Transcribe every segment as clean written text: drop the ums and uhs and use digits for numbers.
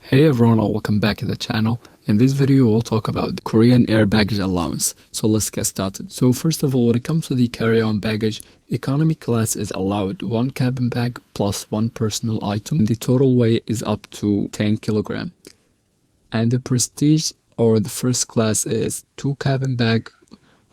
Hey everyone, and welcome back to the channel. In this video, we'll talk about the Korean Air Baggage Allowance. So let's get started. So first of all, when it comes to the carry-on baggage, economy class is allowed one cabin bag plus one personal item. The total weight is up to 10 kilogram. And the prestige or the first class is two cabin bag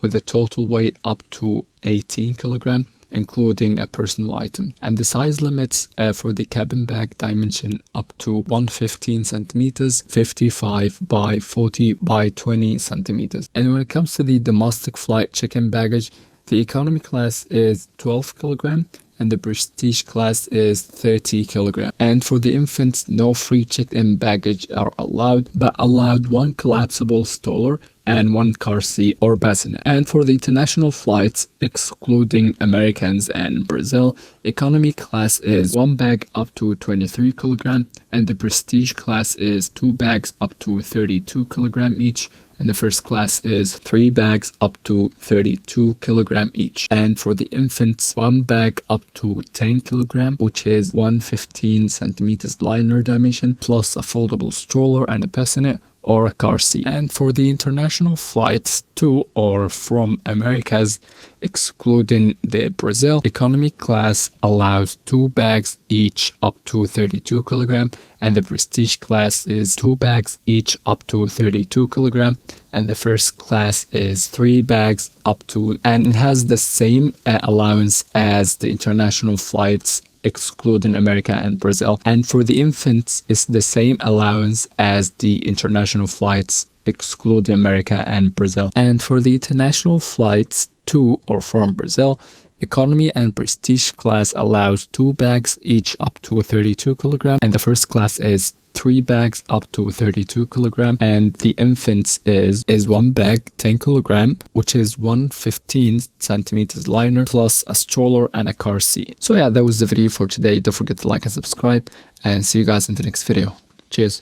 with a total weight up to 18 kilogram, including a personal item. And the size limits for the cabin bag dimension up to 115 centimeters, 55 by 40 by 20 centimeters. And when it comes to the domestic flight check-in baggage, the economy class is 12 kilogram and the prestige class is 30 kilogram. And for the infants, no free check-in baggage are allowed, but allowed one collapsible stroller and one car seat or bassinet. And for the international flights, excluding Americans and Brazil, economy class is one bag up to 23 kilogram, and the prestige class is two bags up to 32 kilogram each, and the first class is three bags up to 32 kilogram each. And for the infants, one bag up to 10 kilogram, which is 115 centimeters liner dimension, plus a foldable stroller and a bassinet or a car seat. And for the international flights to or from Americas, excluding the Brazil, economy class allows two bags each up to 32 kilogram, and the prestige class is two bags each up to 32 kilogram, and the first class is three bags up to, and it has the same allowance as the international flights excluding America and Brazil. And for the infants, it's the same allowance as the international flights excluding America and Brazil. And for the international flights to or from Brazil, economy and prestige class allows two bags each up to 32 kilogram, and the first class is three bags up to 32 kilogram, and the infants is one bag 10 kilogram, which is 115 centimeters liner plus a stroller and a car seat. So yeah, that was the video for today. Don't forget to like and subscribe, and see you guys in the next video. Cheers.